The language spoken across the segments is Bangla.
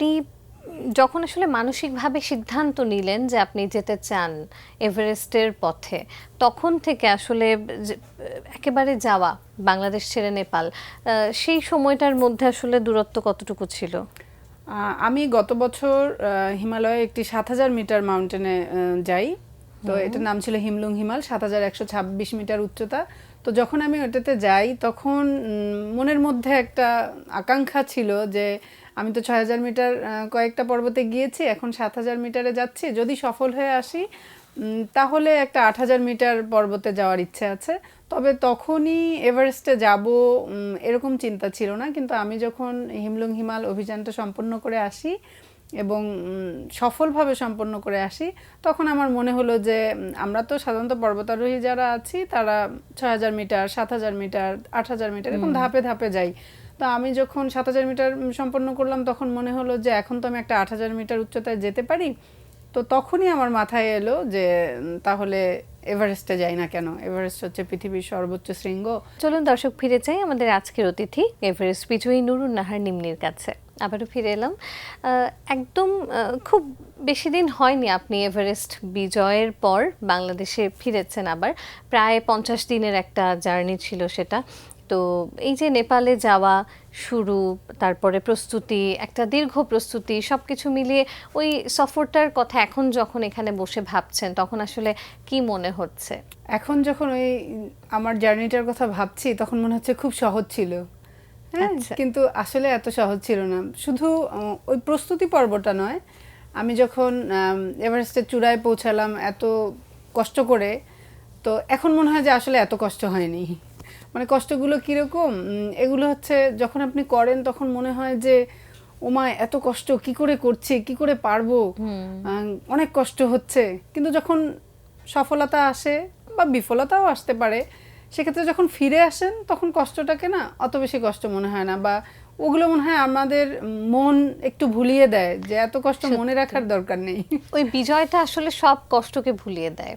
আপনি যখন আসলে মানসিকভাবে সিদ্ধান্ত নিলেন যে আপনি যেতে চান এভারেস্টের পথে, তখন থেকে আসলে যে একেবারে যাওয়া বাংলাদেশ ছেড়ে নেপাল, সেই সময়টার মধ্যে আসলে দূরত্ব কতটুকু ছিল? আমি গত বছর হিমালয়ে একটি ৭,০০০ মিটার মাউন্টেনে যাই। তো এটার নাম ছিল হিমলুং হিমাল, ৭,১২৬ মিটার উচ্চতা। তো যখন আমি ওটাতে যাই তখন মনের মধ্যে একটা আকাঙ্ক্ষা ছিল যে আমি তো ৬,০০০ মিটার কয়েকটা পর্বতে গিয়েছি, এখন ৭,০০০ মিটারে যাচ্ছি, যদি সফল হয়ে আসি তাহলে একটা ৮,০০০ মিটার পর্বতে যাওয়ার ইচ্ছে আছে। তবে তখনই এভারেস্টে যাব এরকম চিন্তা ছিল না, কিন্তু আমি যখন হিমলুং হিমাল অভিযানটা সম্পন্ন করে আসি এবং সফলভাবে সম্পন্ন করে আসি, তখন আমার মনে হলো যে আমরা তো সাধারণত পর্বতারোহী যারা আছি তারা ৬,০০০ মিটার, ৭,০০০ মিটার, ৮,০০০ মিটার এরকম ধাপে ধাপে যাই। তো আমি যখন ৭,০০০ মিটার সম্পন্ন করলাম তখন মনে হলো যে এখন তো আমি একটা ৮,০০০ মিটার উচ্চতায় যেতে পারি। তো তখনই আমার মাথায় এলো যে তাহলে এভারেস্টে যাই না কেন, এভারেস্ট হচ্ছে পৃথিবীর সর্বোচ্চ শৃঙ্গ। চলুন দর্শক, ফিরে যাই আমাদের আজকের অতিথি এভারেস্ট বিজয়ী নুরুন নাহার নিম্নির কাছে। আবারও ফিরে এলাম। একদম খুব বেশি দিন হয়নি আপনি এভারেস্ট বিজয়ের পর বাংলাদেশে ফিরেছেন। আবার প্রায় 50 দিনের একটা জার্নি ছিল সেটা। তো এই যে নেপালে যাওয়া শুরু, তারপরে প্রস্তুতি, একটা দীর্ঘ প্রস্তুতি, সব কিছু মিলিয়ে ওই সফরটার কথা এখন যখন এখানে বসে ভাবছেন তখন আসলে কি মনে হচ্ছে? এখন যখন ওই আমার জার্নিটার কথা ভাবছি তখন মনে হচ্ছে খুব সহজ ছিল। হ্যাঁ, কিন্তু আসলে এত সহজ ছিল না। শুধু ওই প্রস্তুতি পর্বটা নয়, আমি যখন এভারেস্টের চূড়ায় পৌঁছালাম এত কষ্ট করে, তো এখন মনে হয় যে আসলে এত কষ্ট হয়নি। মানে কষ্টগুলো কীরকম, এগুলো হচ্ছে যখন আপনি করেন তখন মনে হয় যে ওমা এত কষ্ট কি করে করছি, কি করে পারবো, অনেক কষ্ট হচ্ছে। কিন্তু যখন সফলতা আসে বা বিফলতাও আসতে পারে, সেক্ষেত্রে যখন ফিরে আসেন তখন কষ্টটাকে না অত বেশি কষ্ট মনে হয় না, বা ওগুলো মনে হয় আমাদের মন একটু ভুলিয়ে দেয় যে এত কষ্ট মনে রাখার দরকার নেই। ওই বিজয়টা আসলে সব কষ্টকে ভুলিয়ে দেয়।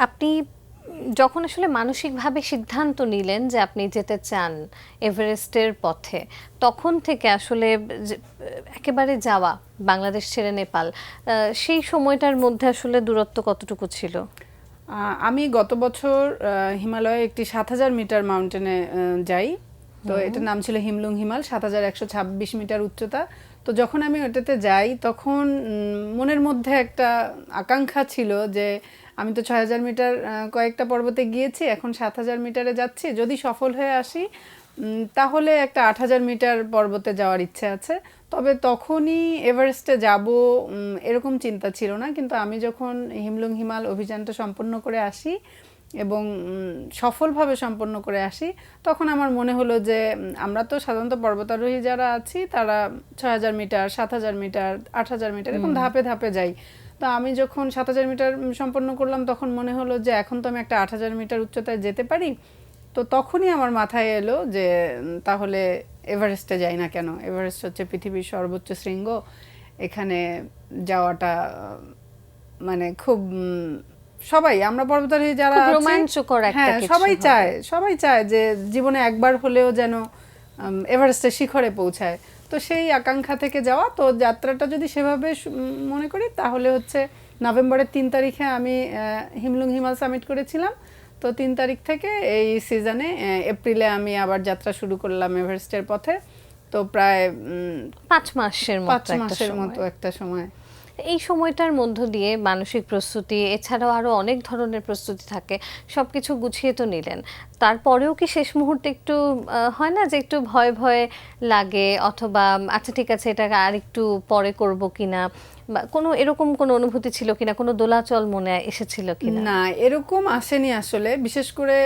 আপনি যখন আসলে মানসিকভাবে সিদ্ধান্ত নিলেন যে আপনি যেতে চান এভারেস্টের পথে, তখন থেকে আসলে একেবারে যাওয়া বাংলাদেশ ছেড়ে নেপাল, সেই সময়টার মধ্যে আসলে দূরত্ব কতটুকু ছিল? আমি গত বছর হিমালয়ে একটি ৭,০০০ মিটার মাউন্টেনে যাই। তো এটার নাম ছিল হিমলুং হিমাল, ৭,১২৬ মিটার উচ্চতা। তো যখন আমি ওটাতে যাই তখন মনের মধ্যে একটা আকাঙ্ক্ষা ছিল যে আমি তো ৬,০০০ মিটার কয়েকটা পর্বতে গিয়েছি, এখন ৭,০০০ মিটারে যাচ্ছি, যদি সফল হয়ে আসি তাহলে একটা ৮,০০০ মিটার পর্বতে যাওয়ার ইচ্ছে আছে। তবে তখনই এভারেস্টে যাব এরকম চিন্তা ছিল না, কিন্তু আমি যখন হিমলুং হিমাল অভিযানটা সম্পন্ন করে আসি এবং সফলভাবে সম্পন্ন করে আসি, তখন আমার মনে হলো যে আমরা তো সাধারণত পর্বতারোহী যারা আছি তারা ৬,০০০ মিটার, ৭,০০০ মিটার, ৮,০০০ মিটার এরকম ধাপে ধাপে যাই। তো আমি যখন ৭,০০০ মিটার সম্পন্ন করলাম তখন মনে হলো যে এখন তো আমি একটা ৮,০০০ মিটার উচ্চতায় যেতে পারি। তো তখনই আমার মাথায় এলো যে তাহলে এভারেস্টে যাই না কেন, এভারেস্ট হচ্ছে পৃথিবীর সর্বোচ্চ শৃঙ্গ, এখানে যাওয়াটা মানে খুব সবাই আমরা পর্বতারোহী যারা আছি রোমাঞ্চকর একটা কিছু, সবাই চায় যে জীবনে একবার হলেও যেন এভারেস্টের শিখরে পৌঁছায়। তো সেই আকাঙ্ক্ষা থেকে যাওয়া। তো যাত্রাটা যদি সেভাবে মনে করি তাহলে হচ্ছে নভেম্বরের ৩ তারিখে আমি হিমলুং হিমাল সামিট করেছিলাম। তো ৩ তারিখ থেকে এই সিজনে এপ্রিলে আমি আবার যাত্রা শুরু করলাম এভারেস্টের পথে। তো প্রায় ৫ মাসের মতো একটা সময়। এই সময়টার মধ্য দিয়ে মানসিক প্রস্তুতি এছাড়াও আরো অনেক ধরনের প্রস্তুতি থাকে, সবকিছু গুছিয়ে তো নিলেন। তারপরেও কি শেষ মুহূর্তে একটু হয় না যে একটু ভয় ভয় লাগে, অথবা আচ্ছা ঠিক আছে এটা আর একটু পরে করব কিনা, বা কোনো এরকম কোনো অনুভূতি ছিল কিনা, কোনো দোলাচল মনে এসেছিল কিনা? না, এরকম আসেনি আসলে। বিশেষ করে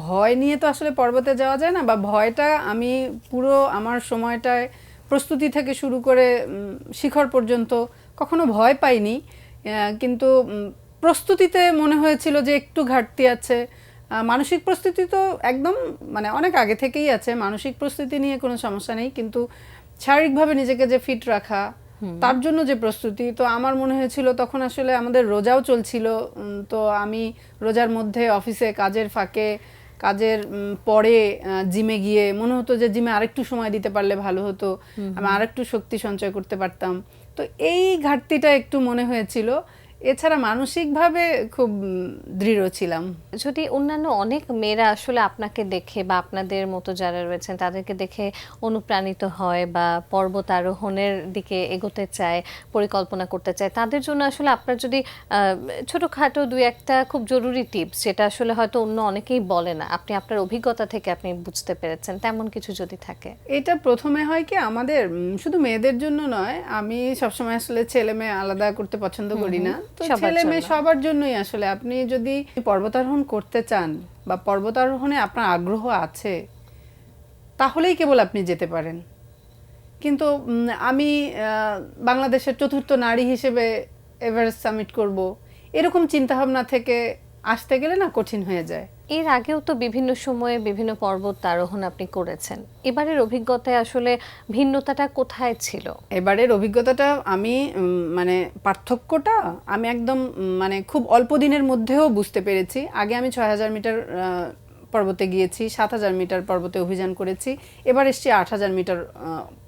ভয় নিয়ে তো আসলে পর্বতে যাওয়া যায় না, বা ভয়টা আমি পুরো আমার সময়টায় প্রস্তুতি থেকে শুরু করে শিখর পর্যন্ত কখনো ভয় পাইনি। কিন্তু প্রস্তুতিতে মনে হয়েছিল যে একটু ঘাটতি আছে। মানসিক প্রস্তুতি তো একদম মানে অনেক আগে থেকেই আছে, মানসিক প্রস্তুতি নিয়ে কোনো সমস্যা নেই, কিন্তু শারীরিকভাবে নিজেকে যে ফিট রাখা তার জন্য যে প্রস্তুতি, তো আমার মনে হয়েছিল তখন আসলে আমাদের রোজাও চলছিল। তো আমি রোজার মধ্যে অফিসে কাজের ফাঁকে কাজের পরে জিমে গিয়ে মনে হতো যে জিমে আরেকটু সময় দিতে পারলে ভালো হতো, আমি আরেকটু শক্তি সঞ্চয় করতে পারতাম। তো এই ঘাটতিটা একটু মনে হয়েছিল। এছাড়া মানসিকভাবে খুব দৃঢ় ছিলাম। যদি অন্যান্য অনেক মেয়েরা আসলে আপনাকে দেখে বা আপনাদের মতো যারা রয়েছেন তাদেরকে দেখে অনুপ্রাণিত হয় বা পর্বত আরোহণের দিকে এগোতে চায়, পরিকল্পনা করতে চায়, তাদের জন্য আসলে আপনার যদি ছোটখাটো দুই একটা খুব জরুরি টিপস, যেটা আসলে হয়তো অন্য অনেকেই বলে না, আপনি আপনার অভিজ্ঞতা থেকে আপনি বুঝতে পেরেছেন, তেমন কিছু যদি থাকে। এটা প্রথমে হয় কি আমাদের শুধু মেয়েদের জন্য নয়, আমি সবসময় আসলে ছেলে মেয়ে আলাদা করতে পছন্দ করি না। তো ছেলে মেয়ে সবার জন্যই আসলে, আপনি যদি পর্বতারোহণ করতে চান বা পর্বতারোহণে আপনার আগ্রহ আছে তাহলেই কেবল আপনি যেতে পারেন। কিন্তু আমি বাংলাদেশের চতুর্থ নারী হিসেবে এভারেস্ট সামিট করব, এরকম চিন্তাভাবনা থেকে আসতে গেলে না কঠিন হয়ে যায়। এর আগেও তো বিভিন্ন সময়ে বিভিন্ন পর্বত আরোহণ আপনি করেছেন, এবারের অভিজ্ঞতায় আসলে ভিন্নতাটা কোথায় ছিল? এবারের অভিজ্ঞতাটা আমি মানে পার্থক্যটা আমি একদম মানে খুব অল্প দিনের মধ্যেও বুঝতে পেরেছি। আগে আমি ৬,০০০ মিটার পর্বতে গিয়েছি, ৭,০০০ মিটার পর্বতে অভিযান করেছি, এবার এসছি ৮,০০০ মিটার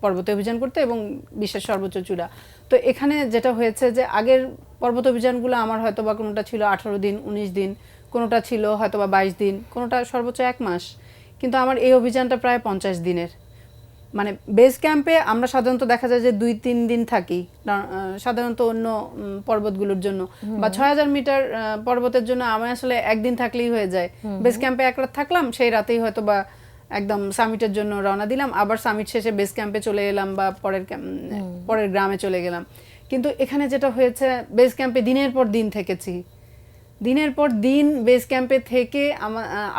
পর্বতে অভিযান করতে এবং বিশ্বের সর্বোচ্চ চূড়া। তো এখানে যেটা হয়েছে যে আগের পর্বত অভিযানগুলো আমার হয়তো বা কোনোটা ছিল ১৮ দিন, ১৯ দিন, কোনোটা ছিল হয়তো বা ২২ দিন, কোনোটা সর্বোচ্চ ১ মাস, কিন্তু আমার এই অভিযানটা প্রায় ৫০ দিনের। মানে বেস ক্যাম্পে আমরা সাধারণত দেখা যায় যে ২-৩ দিন থাকি সাধারণত অন্য পর্বতগুলোর জন্য, বা ৬,০০০ মিটার পর্বতের জন্য আমি আসলে একদিন থাকলেই হয়ে যায়। বেস ক্যাম্পে এক রাত থাকলাম, সেই রাতেই হয়তো বা একদম সামিটের জন্য রওনা দিলাম, আবার সামিট শেষে বেস ক্যাম্পে চলে এলাম বা পরের গ্রামে চলে গেলাম। কিন্তু এখানে যেটা হয়েছে, বেস ক্যাম্পে দিনের পর দিন থেকেছি, দিনের পর দিন বেস ক্যাম্পে থেকে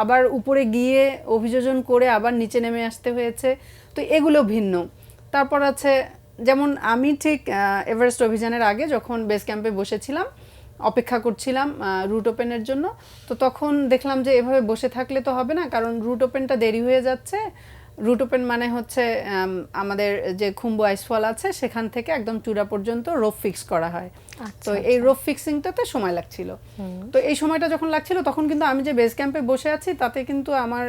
আবার উপরে গিয়ে অভিযোজন করে আবার নিচে নেমে আসতে হয়েছে। তো এগুলো ভিন্ন। তারপর আছে যেমন আমি ঠিক এভারেস্ট অভিযানের আগে যখন বেস ক্যাম্পে বসেছিলাম, অপেক্ষা করছিলাম রুট ওপেনের জন্য, তো তখন দেখলাম যে এভাবে বসে থাকলে তো হবে না, কারণ রুট ওপেনটা দেরি হয়ে যাচ্ছে। রুট ওপেন মানে হচ্ছে আমাদের যে খুম্বু আইসফল আছে সেখান থেকে একদম চূড়া পর্যন্ত রোপ ফিক্স করা হয়। তো এই রোপ ফিক্সিংটাতে সময় লাগছিল। তো এই সময়টা যখন লাগছিল তখন কিন্তু আমি যে বেস ক্যাম্পে বসে আছি তাতে কিন্তু আমার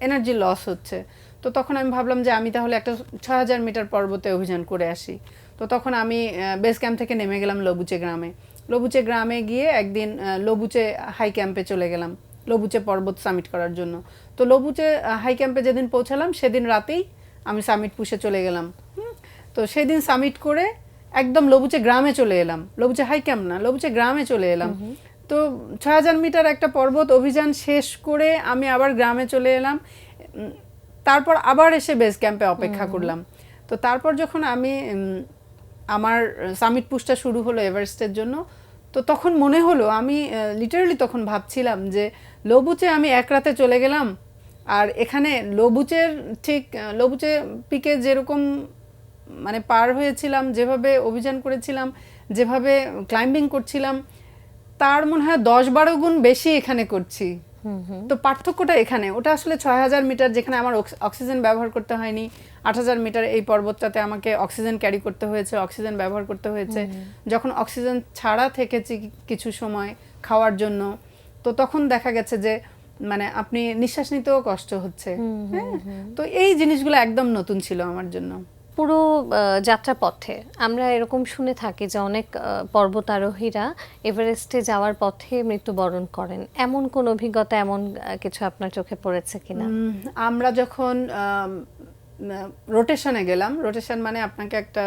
এনার্জি লস হচ্ছে। তো তখন আমি ভাবলাম যে আমি তাহলে একটা ৬,০০০ মিটার পর্বতে অভিযান করে আসি। তো তখন আমি বেস ক্যাম্প থেকে নেমে গেলাম লবুচে গ্রামে। লবুচে গ্রামে গিয়ে একদিন লবুচে হাই ক্যাম্পে চলে গেলাম লবুচে পর্বত সামিট করার জন্য। তো লবুচে হাই ক্যাম্পে যেদিন পৌঁছালাম সেদিন রাতেই আমি সামিট পুষে চলে গেলাম। তো সেদিন সামিট করে একদম লবুচে গ্রামে চলে এলাম, লবুচে হাই ক্যাম্প না, লবুচে গ্রামে চলে এলাম। তো ৬,০০০ মিটার একটা পর্বত অভিযান শেষ করে আমি আবার গ্রামে চলে এলাম, তারপর আবার এসে বেস ক্যাম্পে অপেক্ষা করলাম। তো তারপর যখন আমি আমার সামিট পুশটা শুরু হলো এভারেস্টের জন্য, তো তখন মনে হলো আমি লিটারালি তখন ভাবছিলাম যে লবুচে আমি এক রাতে চলে গেলাম, আর এখানে লবুচের ঠিক লবুচে পিকে যেরকম মানে পার হয়েছিলাম, যেভাবে অভিযান করেছিলাম, যেভাবে ক্লাইম্বিং করছিলাম, তার মনে হয় ১০-১২ গুণ বেশি এখানে করছি। তো পার্থক্যটা এখানে, ওটা আসলে ৬,০০০ মিটার যেখানে আমার অক্সিজেন ব্যবহার করতে হয়নি, ৮,০০০ মিটার এই পর্বতটাতে আমাকে অক্সিজেন ক্যারি করতে হয়েছে, অক্সিজেন ব্যবহার করতে হয়েছে। যখন অক্সিজেন ছাড়া থেকেছি কিছু সময় খাওয়ার জন্য, তো তখন দেখা গেছে যে মানে আপনি নিঃশ্বাস নিতেও কষ্ট হচ্ছে। হ্যাঁ, তো এই জিনিসগুলো একদম নতুন ছিল আমার জন্য। পুরো যাত্রা পথে আমরা এরকম শুনে থাকি যে অনেক পর্বতারোহীরা এভারেস্টে যাওয়ার পথে মৃত্যুবরণ করেন, এমন কোন অভিজ্ঞতা, এমন কিছু আপনার চোখে পড়েছে কিনা? আমরা যখন রোটেশনে গেলাম, রোটেশন মানে আপনাকে একটা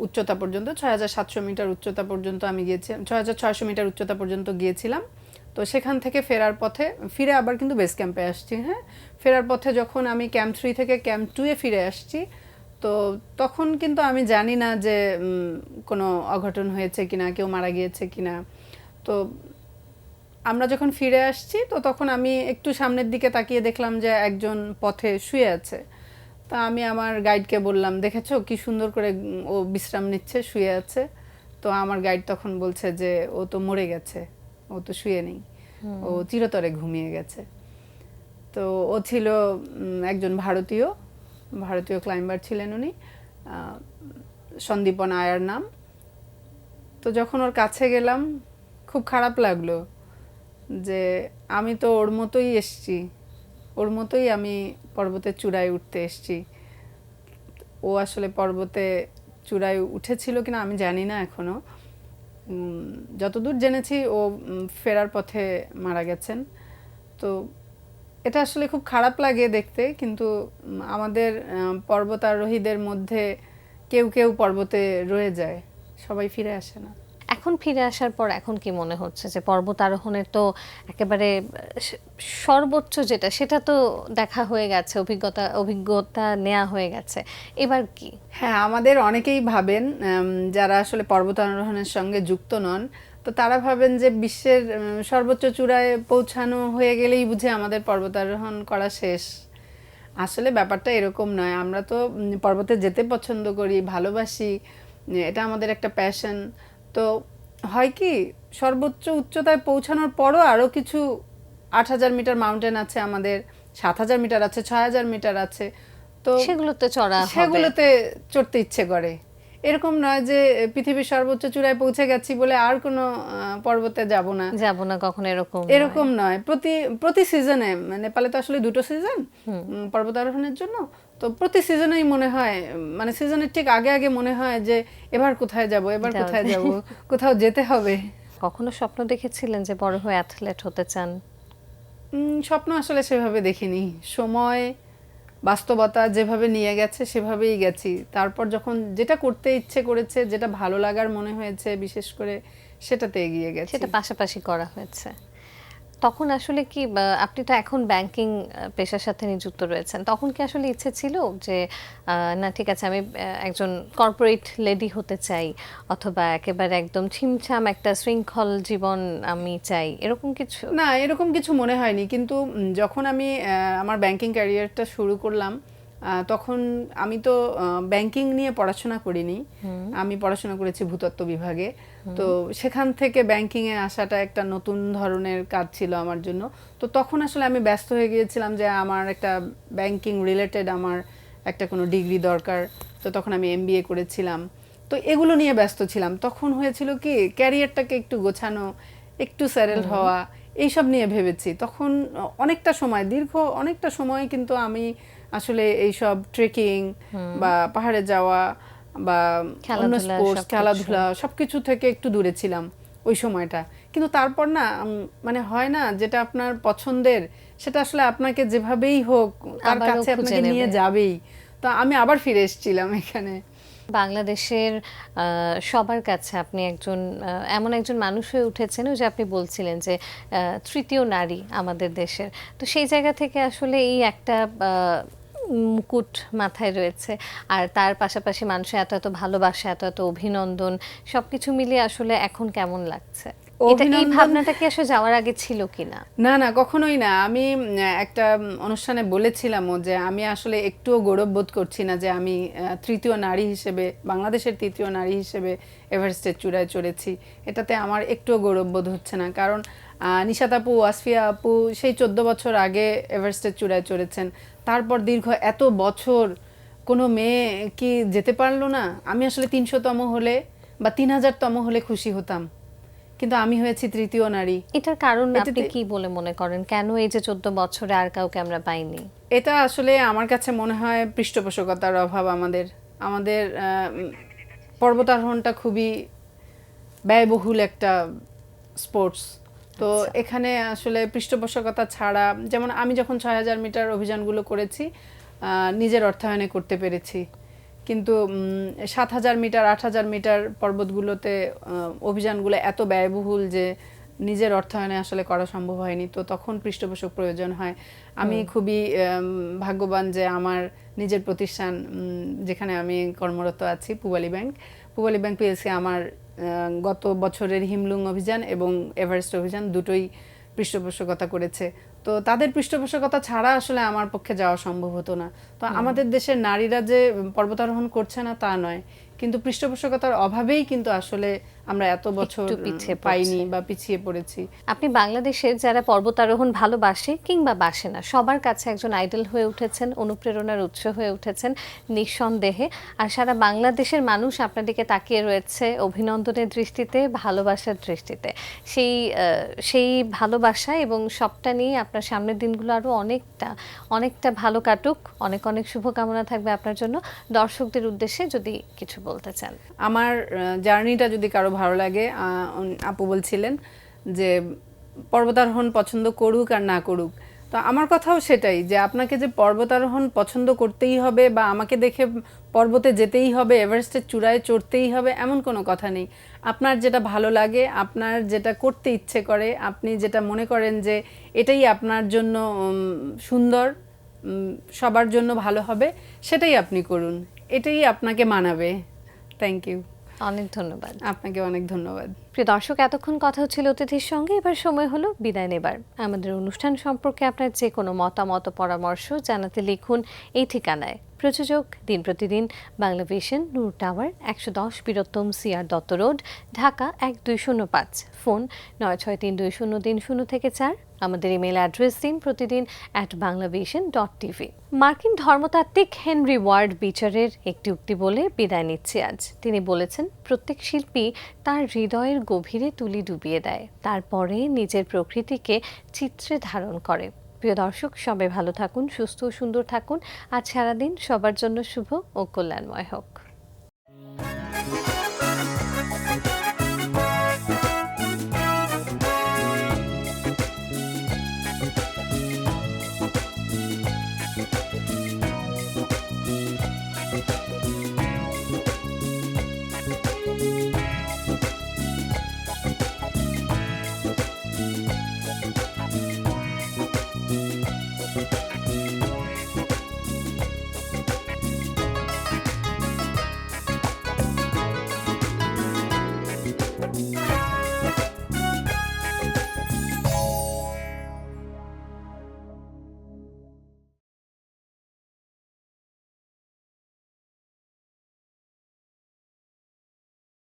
উচ্চতা পর্যন্ত ৬,৭০০ মিটার উচ্চতা পর্যন্ত আমি গিয়েছিলাম, ৬,৬০০ মিটার উচ্চতা পর্যন্ত গিয়েছিলাম। তো সেখান থেকে ফেরার পথে ফিরে আবার কিন্তু বেস ক্যাম্পে আসছি। হ্যাঁ, ফেরার পথে যখন আমি ক্যাম্প 3 থেকে ক্যাম্প 2-এ ফিরে আসছি, তো তখন কিন্তু আমি জানি না যে কোনো অঘটন হয়েছে কিনা, কেউ মারা গিয়েছে কিনা। তো আমরা যখন ফিরে আসছি তো তখন আমি একটু সামনের দিকে তাকিয়ে দেখলাম যে একজন পথে শুয়ে আছে। তা আমি আমার গাইডকে বললাম, দেখেছো কি সুন্দর করে ও বিশ্রাম নিচ্ছে, শুয়ে আছে। তো আমার গাইড তখন বলছে যে ও তো মরে গেছে, ও তো শুয়ে নেই, ও চিরতরে ঘুমিয়ে গেছে। তো ও ছিল একজন ভারতীয় ক্লাইম্বার ছিলেন উনি, সন্দীপন আয়ার নাম। তো যখন ওর কাছে গেলাম খুব খারাপ লাগলো যে আমি তো ওর মতোই এসছি, ওর মতোই আমি পর্বতের চূড়ায় উঠতে এসেছি। ও আসলে পর্বতে চূড়ায় উঠেছিল কিনা আমি জানি না এখনো। যতদূর জেনেছি ও ফেরার পথে মারা গেছেন। তো এটা আসলে খুব খারাপ লাগে দেখতে, কিন্তু আমাদের পর্বতারোহীদের মধ্যে কেউ কেউ পর্বতে রয়ে যায়, সবাই ফিরে আসে না। এখন ফিরে আসার পর এখন কি মনে হচ্ছে যে পর্বত আরোহণের তো একেবারে সর্বোচ্চ যেটা সেটা তো দেখা হয়ে গেছে, অভিজ্ঞতা নেওয়া হয়ে গেছে, এবার কি? হ্যাঁ, আমাদের অনেকেই ভাবেন, যারা আসলে পর্বতারোহণের সঙ্গে যুক্ত নন, তো তারা ভাবেন যে বিশ্বের সর্বোচ্চ চূড়ায় পৌঁছানো হয়ে গেলেই বুঝি আমাদের পর্বতারোহণ করা শেষ। আসলে ব্যাপারটা এরকম নয়। আমরা তো পর্বতে যেতে পছন্দ করি, ভালোবাসি, এটা আমাদের একটা প্যাশন। তো হয় কি, সর্বোচ্চ উচ্চতায় পৌঁছানোর পরও আরও কিছু 8,000 মিটার মাউন্টেন আছে আমাদের, 7,000 মিটার আছে, 6,000 মিটার আছে। তো সেগুলোতে চড়তে ইচ্ছে করে। এরকম নয় যে পৃথিবীর সর্বোচ্চ চূড়ায় পৌঁছে গেছি বলে আর কোনো পর্বতে যাব না কখনো, এরকম নয়। প্রতি সিজনে, নেপালে তো আসলে 2টো সিজন পর্বতারোহণের জন্য, তো প্রতি সিজনেই মনে হয়, সিজনের ঠিক আগে আগে মনে হয় যে এবার কোথায় যাব, কোথাও যেতে হবে। কখনো স্বপ্ন দেখেছিলেন যে বড় হয়ে অ্যাথলেট হতে চান? স্বপ্ন আসলে সেভাবে দেখিনি। সময়, বাস্তবতা যেভাবে নিয়ে গেছে সেভাবেই গেছি। তারপর যখন যেটা করতে ইচ্ছে করেছে, যেটা ভালো লাগার মনে হয়েছে বিশেষ করে, সেটাতে এগিয়ে গেছি। সেটা পাশাপাশি করা হয়েছে। তখন আসলে কি, আপনি তো এখন ব্যাংকিং পেশার সাথে নিযুক্ত রয়েছেন, তখন কি আসলে ইচ্ছে ছিল যে না ঠিক আছে আমি একজন কর্পোরেট লেডি হতে চাই, অথবা একেবারে একদম ছিমছাম একটা শৃঙ্খল জীবন আমি চাই, এরকম কিছু? না, এরকম কিছু মনে হয়নি। কিন্তু যখন আমি আমার ব্যাংকিং ক্যারিয়ারটা শুরু করলাম, তখন আমি তো ব্যাংকিং নিয়ে পড়াশোনা করিনি, আমি পড়াশোনা করেছি ভূতত্ত্ব বিভাগে। তো সেখান থেকে ব্যাংকিংয়ে আসাটা একটা নতুন ধরনের কাজ ছিল আমার জন্য। তো তখন আসলে আমি ব্যস্ত হয়ে গিয়েছিলাম যে আমার একটা ব্যাংকিং রিলেটেড আমার একটা কোনো ডিগ্রি দরকার। তো তখন আমি MBA করেছিলাম, তো এগুলো নিয়ে ব্যস্ত ছিলাম। তখন হয়েছিল কি, ক্যারিয়ারটাকে একটু গোছানো, একটু সেটেলড হওয়া, এইসব নিয়ে ভেবেছি। তখন দীর্ঘ অনেকটা সময় কিন্তু আমি আসলে এইসব ট্রেকিং বা পাহাড়ে যাওয়া বা অন্য স্পোর্টস, খেলাধুলা সবকিছু থেকে একটু দূরে ছিলাম ওই সময়টা। কিন্তু তারপর না, হয় না, যেটা আপনার পছন্দের সেটা আসলে আপনাকে যেভাবেই হোক তার কাছে আপনাকে নিয়ে যাবেই। তো আমি আবার ফিরে এসেছিলাম এখানে। বাংলাদেশের সবার কাছে আপনি এমন একজন মানুষ হয়ে উঠেছেন, যে আপনি বলছিলেন যে তৃতীয় নারী আমাদের দেশের। তো সেই জায়গা থেকে আসলে এই একটা মুকুট মাথায় রয়েছে, আর তার পাশাপাশি মানুষের এত এত ভালোবাসা, এত এত অভিনন্দন, সবকিছু মিলিয়ে আসলে এখন কেমন লাগছে? এই ভাবনাটা কি আসলে যাওয়ার আগে ছিল কিনা? না না, কখনোই না। আমি একটা অনুষ্ঠানে বলেছিলামও যে আমি আসলে একটুও গৌরব বোধ করছি না যে আমি তৃতীয় নারী হিসেবে, বাংলাদেশের তৃতীয় নারী হিসেবে এভারেস্টের চূড়ায় চড়েছি। এটাতে আমার একটুও গৌরব বোধ হচ্ছে না। কারণ নিশাত আপু, আসফিয়া আপু সেই 14 বছর আগে এভারেস্টের চূড়ায় চড়েছেন। তারপর দীর্ঘ এত বছর কোনো মেয়ে কি যেতে পারলো না? আমি আসলে 300তম হলে বা 3000তম হলে খুশি হতাম, কিন্তু আমি হয়েছি তৃতীয় নারী। এটার কারণ আপনি কি বলে মনে করেন? কেন এই যে 14 বছরে আর কাউকে আমরা পাইনি? এটা আসলে আমার কাছে মনে হয় পৃষ্ঠপোষকতার অভাব। আমাদের পর্বতারোহণটা খুবই ব্যয়বহুল একটা স্পোর্টস। তো এখানে আসলে পৃষ্ঠপোষকতা ছাড়া, যেমন আমি যখন 6,000 মিটার অভিযানগুলো করেছি নিজের অর্থায়নে করতে পেরেছি, কিন্তু 7,000 মিটার, 8,000 মিটার পর্বতগুলোতে অভিযানগুলো এত ব্যয়বহুল যে নিজের অর্থায়নে আসলে করা সম্ভব হয়নি। তো তখন পৃষ্ঠপোষক প্রয়োজন হয়। আমি খুবই ভাগ্যবান যে আমার নিজের প্রতিষ্ঠান, যেখানে আমি কর্মরত আছি, পূবালী ব্যাংক পিএলসি, আমার গত বছরের হিমলুং অভিযান এবং এভারেস্ট অভিযান দুটোই পৃষ্ঠপোষকতা করেছে। তো তাদের পৃষ্ঠপোষকতা ছাড়া আসলে আমার পক্ষে যাওয়া সম্ভব হতো না। তো আমাদের দেশের নারীরা যে পর্বতারোহণ করছে না তা নয়, কিন্তু পৃষ্ঠপোষকতার অভাবেই কিন্তু আসলে আমরা এত বছর একটু পিছিয়ে পাইনি বা পিছিয়ে পড়েছি। আপনি বাংলাদেশের যারা পর্বতারোহণ ভালোবাসে কিংবা বাসে না সবার কাছে একজন আইডল হয়ে উঠেছেন, অনুপ্রেরণার উৎস হয়ে উঠেছেন নিঃসন্দেহে। আর সারা বাংলাদেশের মানুষ আপনার দিকে তাকিয়ে রয়েছে অভিনন্দনের দৃষ্টিতে, ভালোবাসার দৃষ্টিতে। সেই ভালোবাসা এবং সবটা নিয়ে আপনার সামনের দিনগুলো আরও অনেকটা ভালো কাটুক। অনেক অনেক শুভকামনা থাকবে আপনার জন্য। দর্শকদের উদ্দেশ্যে যদি কিছু বলতে চান। আমার জার্নিটা যদি কারো ভালো লাগে, আপু বলছিলেন যে পর্বতারোহণ পছন্দ করুক আর না করুক, তো আমার কথাও সেটাই যে আপনাকে যে পর্বতারোহণ পছন্দ করতেই হবে বা আমাকে দেখে পর্বতে যেতেই হবে, এভারেস্টের চূড়ায় চড়তেই হবে এমন কোনো কথা নেই। আপনার যেটা ভালো লাগে, আপনার যেটা করতে ইচ্ছে করে, আপনি যেটা মনে করেন যে এটাই আপনার জন্য সুন্দর, সবার জন্য ভালো হবে, সেটাই আপনি করুন, এটাই আপনাকে মানাবে। Thank you. অনেক ধন্যবাদ। আপনাকে অনেক ধন্যবাদ। প্রিয় দর্শক, এতক্ষণ কথা হচ্ছিল অতিথির সঙ্গে। এবার সময় হলো বিদায় নেবার। আমাদের অনুষ্ঠান সম্পর্কে আপনার যে কোনো মতামত ও পরামর্শ জানাতে লিখুন এই ঠিকানায়। প্রযোজক দিন প্রতিদিন, Banglavision, Noor tower, 110 Bir Uttam CR Dutta road, Dhaka 1205। Phone 963203 আমাদের ইমেল অ্যাড্রেস দিন প্রতিদিন @banglavision.tv। মার্কিন ধর্মতাত্ত্বিক হেনরি ওয়ার্ড বিচারের একটি উক্তি বলে বিদায় নিচ্ছি আজ। তিনি বলেছেন, প্রত্যেক শিল্পী তার হৃদয়ের গভীরে তুলি ডুবিয়ে দেয়, তারপরে নিজের প্রকৃতিকে চিত্রে ধারণ করে। প্রিয় দর্শক, সবাই ভালো থাকুন, সুস্থ ও সুন্দর থাকুন। আজ সারাদিন সবার জন্য শুভ ও কল্যাণময় হোক।